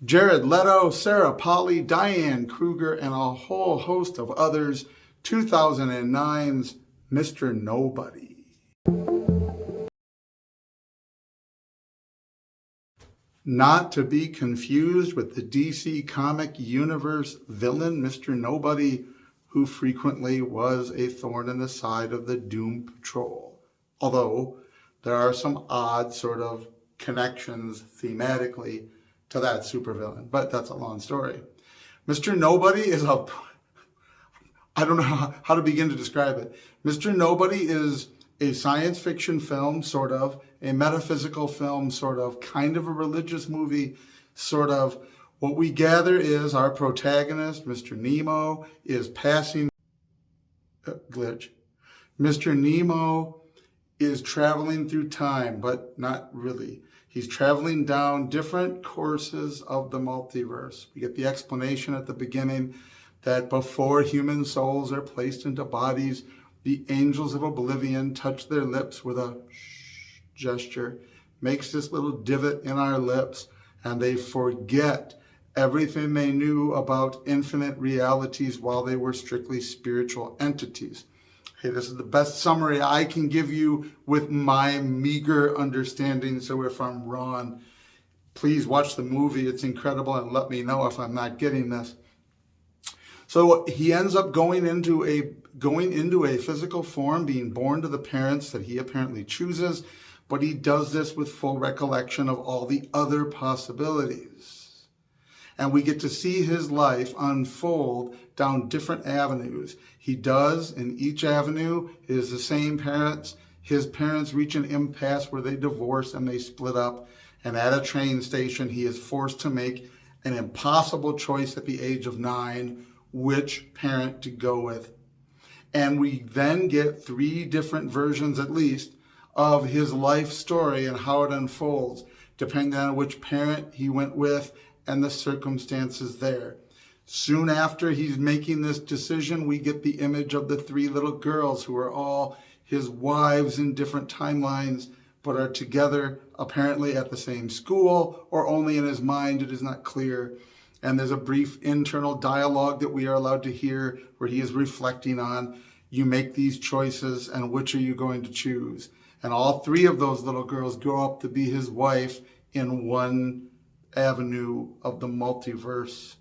Jared Leto, Sarah Polley, Diane Kruger, and a whole host of others. 2009's Mr. Nobody. Not to be confused with the DC comic universe villain Mr. Nobody, who frequently was a thorn in the side of the Doom Patrol. Although there are some odd sort of connections thematically to that supervillain, but that's a long story. Mr. Nobody is I don't know how to begin to describe it. Mr. Nobody is a science fiction film, sort of, a metaphysical film, sort of, kind of a religious movie, sort of. What we gather is our protagonist, Mr. Nemo, is passing glitch. Mr. Nemo is traveling through time, but not really. He's traveling down different courses of the multiverse. We get the explanation at the beginning that before human souls are placed into bodies, the angels of oblivion touch their lips with a shh gesture, makes this little divot in our lips, and they forget everything they knew about infinite realities while they were strictly spiritual entities. Hey, this is the best summary I can give you with my meager understanding, so if I'm wrong, please watch the movie. It's incredible, and let me know if I'm not getting this. So he ends up going into a physical form, being born to the parents that he apparently chooses, but he does this with full recollection of all the other possibilities. And we get to see his life unfold down different avenues. He does, in each avenue, it is the same parents. His parents reach an impasse where they divorce and they split up. And at a train station, he is forced to make an impossible choice at the age of 9, which parent to go with. And we then get 3 different versions, at least, of his life story and how it unfolds, depending on which parent he went with and the circumstances there. Soon after he's making this decision, we get the image of the 3 little girls who are all his wives in different timelines, but are together apparently at the same school, or only in his mind, it is not clear. And there's a brief internal dialogue that we are allowed to hear where he is reflecting on, you make these choices and which are you going to choose? And all 3 of those little girls grow up to be his wife in one avenue of the multiverse.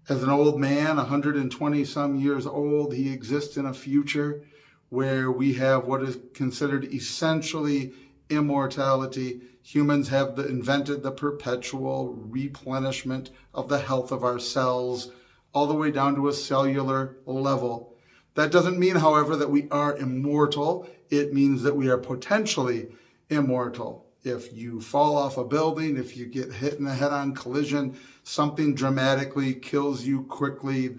As an old man, 120 some years old, he exists in a future where we have what is considered essentially immortality. Humans have invented the perpetual replenishment of the health of our cells, all the way down to a cellular level. That doesn't mean, however, that we are immortal. It means that we are potentially immortal. If you fall off a building, if you get hit in a head-on collision, something dramatically kills you quickly.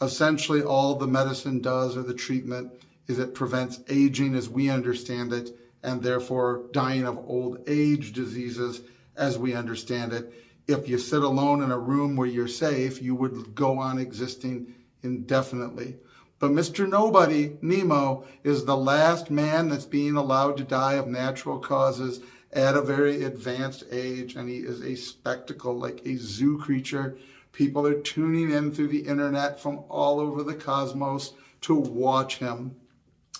Essentially, all the medicine does, or the treatment, is it prevents aging as we understand it, and therefore dying of old age diseases as we understand it. If you sit alone in a room where you're safe, you would go on existing indefinitely. But Mr. Nobody, Nemo, is the last man that's being allowed to die of natural causes at a very advanced age, and he is a spectacle, like a zoo creature. People are tuning in through the internet from all over the cosmos to watch him,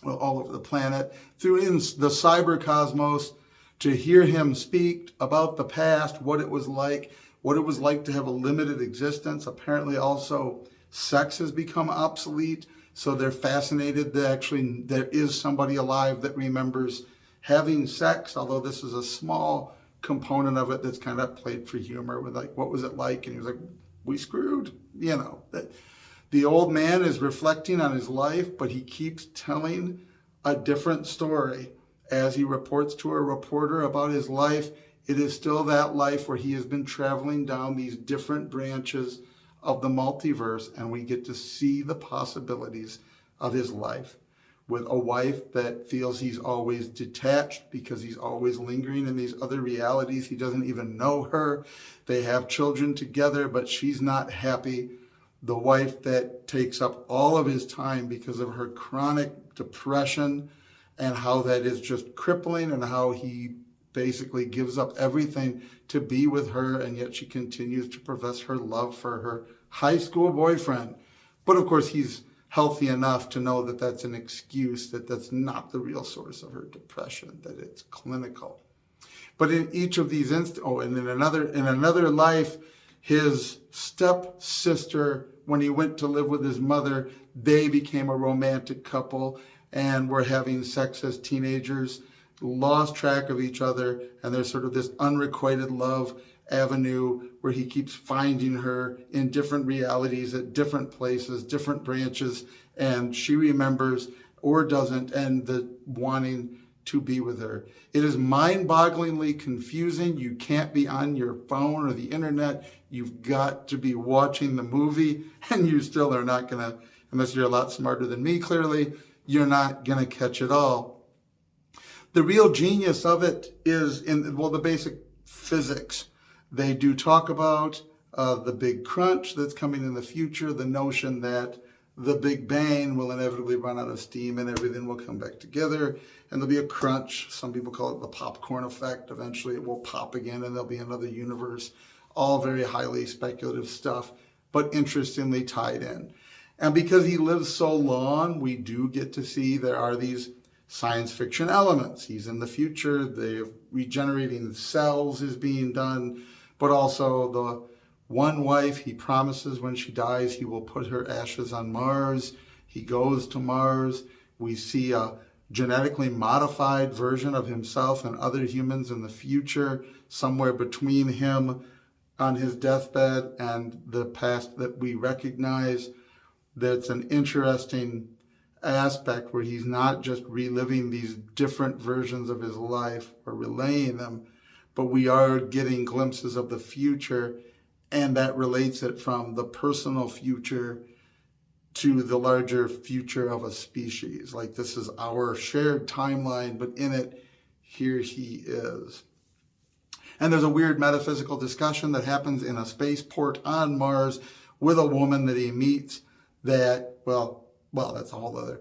well, all over the planet, through the cyber cosmos, to hear him speak about the past, what it was like to have a limited existence. Apparently also sex has become obsolete, so they're fascinated that actually there is somebody alive that remembers having sex, although this is a small component of it that's kind of played for humor with like, what was it like? And he was like, we screwed, you know. The old man is reflecting on his life, but he keeps telling a different story. As he reports to a reporter about his life, it is still that life where he has been traveling down these different branches of the multiverse, and we get to see the possibilities of his life with a wife that feels he's always detached because he's always lingering in these other realities. He doesn't even know her. They have children together, but she's not happy. The wife that takes up all of his time because of her chronic depression, and how that is just crippling, and how he basically gives up everything to be with her, and yet she continues to profess her love for her high school boyfriend. But of course, he's healthy enough to know that that's an excuse, that that's not the real source of her depression, that it's clinical. But in each of these and in another life, his stepsister, when he went to live with his mother, they became a romantic couple and were having sex as teenagers, lost track of each other, and there's sort of this unrequited love avenue where he keeps finding her in different realities at different places, different branches, and she remembers or doesn't, and the wanting to be with her. It is mind-bogglingly confusing. You can't be on your phone or the internet. You've got to be watching the movie, and you still are not going to, unless you're a lot smarter than me, clearly, you're not going to catch it all. The real genius of it is in, well, the basic physics. They do talk about the big crunch that's coming in the future, the notion that the Big Bang will inevitably run out of steam and everything will come back together, and there'll be a crunch. Some people call it the popcorn effect. Eventually it will pop again and there'll be another universe. All very highly speculative stuff, but interestingly tied in. And because he lives so long, we do get to see there are these science fiction elements. He's in the future, the regenerating cells is being done, but also the one wife, he promises when she dies, he will put her ashes on Mars. He goes to Mars. We see a genetically modified version of himself and other humans in the future, somewhere between him on his deathbed and the past that we recognize. That's an interesting aspect where he's not just reliving these different versions of his life or relaying them, but we are getting glimpses of the future. And that relates it from the personal future to the larger future of a species. Like this is our shared timeline, but in it, here he is. And there's a weird metaphysical discussion that happens in a spaceport on Mars with a woman that he meets that, well, that's a whole other,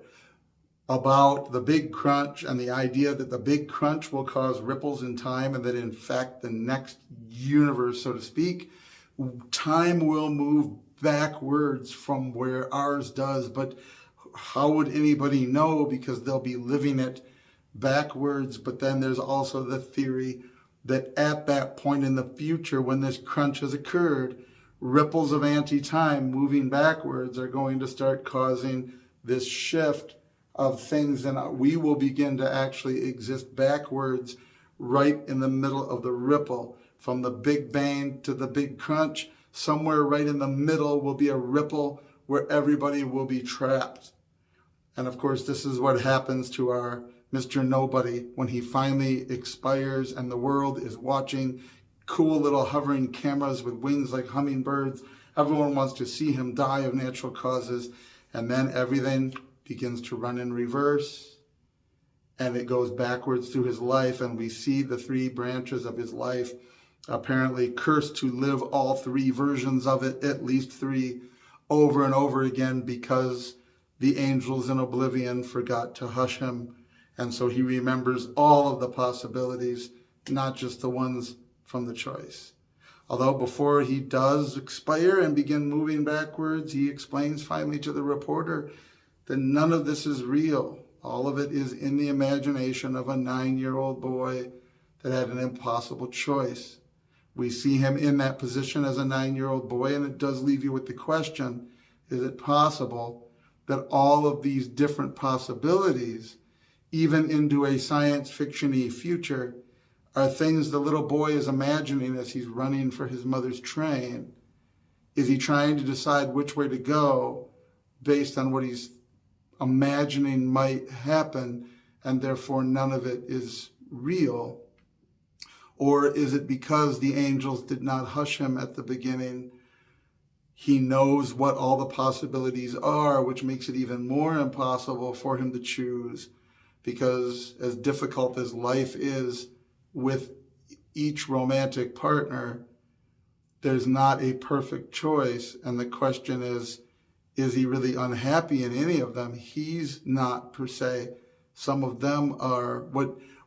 about the big crunch and the idea that the big crunch will cause ripples in time and that in fact the next universe, so to speak, time will move backwards from where ours does, but how would anybody know because they'll be living it backwards? But then there's also the theory that at that point in the future, when this crunch has occurred, ripples of anti-time moving backwards are going to start causing this shift of things, and we will begin to actually exist backwards right in the middle of the ripple. From the Big Bang to the Big Crunch, somewhere right in the middle will be a ripple where everybody will be trapped. And of course, this is what happens to our Mr. Nobody when he finally expires and the world is watching. Cool little hovering cameras with wings like hummingbirds. Everyone wants to see him die of natural causes. And then everything begins to run in reverse. And it goes backwards through his life. And we see the three branches of his life, apparently cursed to live all three versions of it, at least three, over and over again because the angels in oblivion forgot to hush him. And so he remembers all of the possibilities, not just the ones from the choice. Although before he does expire and begin moving backwards, he explains finally to the reporter that none of this is real. All of it is in the imagination of a 9-year-old boy that had an impossible choice. We see him in that position as a 9-year-old boy, and it does leave you with the question, is it possible that all of these different possibilities, even into a science fiction-y future, are things the little boy is imagining as he's running for his mother's train? Is he trying to decide which way to go based on what he's imagining might happen, and therefore none of it is real? Or is it because the angels did not hush him at the beginning? He knows what all the possibilities are, which makes it even more impossible for him to choose, because as difficult as life is with each romantic partner, there's not a perfect choice. And the question is he really unhappy in any of them? He's not, per se. Some of them are.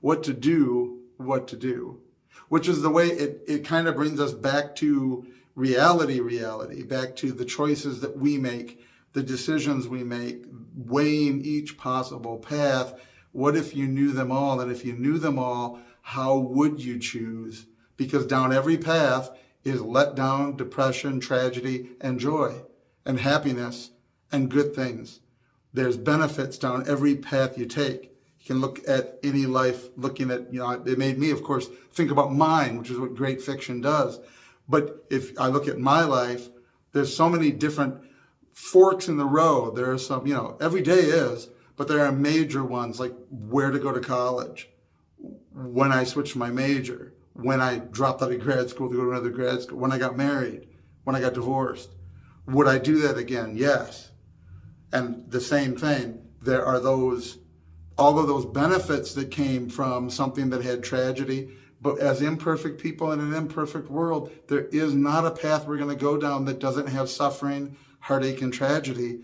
What to do what to do, which is the way it kind of brings us back to reality, back to the choices that we make, the decisions we make, weighing each possible path. What if you knew them all? And if you knew them all, how would you choose? Because down every path is letdown, depression, tragedy, and joy, and happiness, and good things. There's benefits down every path you take. You can look at any life looking at, it made me, of course, think about mine, which is what great fiction does. But if I look at my life, there's so many different forks in the road. There are some, every day is, but there are major ones like where to go to college, when I switched my major, when I dropped out of grad school to go to another grad school, when I got married, when I got divorced. Would I do that again? Yes. And the same thing, there are all of those benefits that came from something that had tragedy. But as imperfect people in an imperfect world, there is not a path we're going to go down that doesn't have suffering, heartache, and tragedy.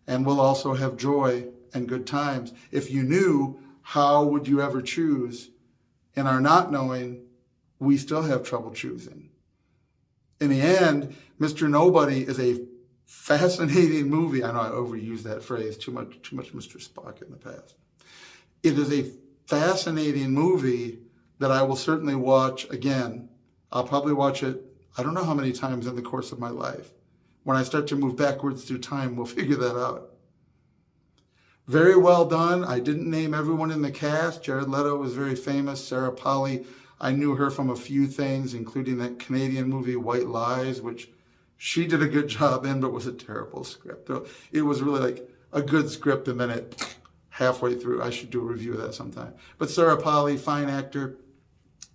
And we'll also have joy and good times. If you knew, how would you ever choose? In our not knowing, we still have trouble choosing. In the end, Mr. Nobody is a fascinating movie. I know I overused that phrase, too much Mr. Spock in the past. It is a fascinating movie that I will certainly watch again. I'll probably watch it, I don't know how many times in the course of my life. When I start to move backwards through time, we'll figure that out. Very well done. I didn't name everyone in the cast. Jared Leto was very famous. Sarah Polley, I knew her from a few things, including that Canadian movie White Lies, which she did a good job in, but was a terrible script. It was really like a good script, and then halfway through, I should do a review of that sometime. But Sarah Polley, fine actor,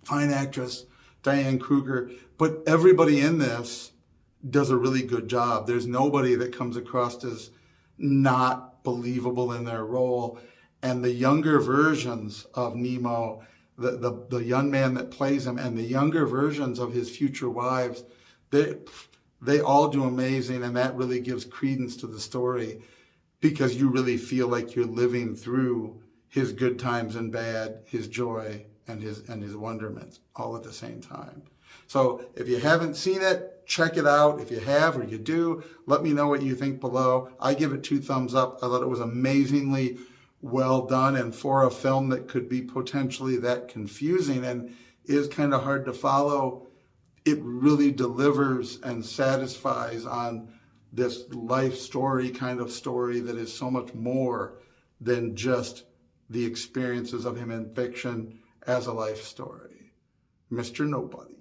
fine actress, Diane Kruger, but everybody in this does a really good job. There's nobody that comes across as not believable in their role. And the younger versions of Nemo, the young man that plays him, and the younger versions of his future wives, they all do amazing, and that really gives credence to the story, because you really feel like you're living through his good times and bad, his joy and his wonderments, all at the same time. So if you haven't seen it, check it out. If you have or you do, let me know what you think below. I give it 2 thumbs up. I thought it was amazingly well done, and for a film that could be potentially that confusing and is kind of hard to follow, it really delivers and satisfies on this life story kind of story that is so much more than just the experiences of him in fiction as a life story. Mr. Nobody.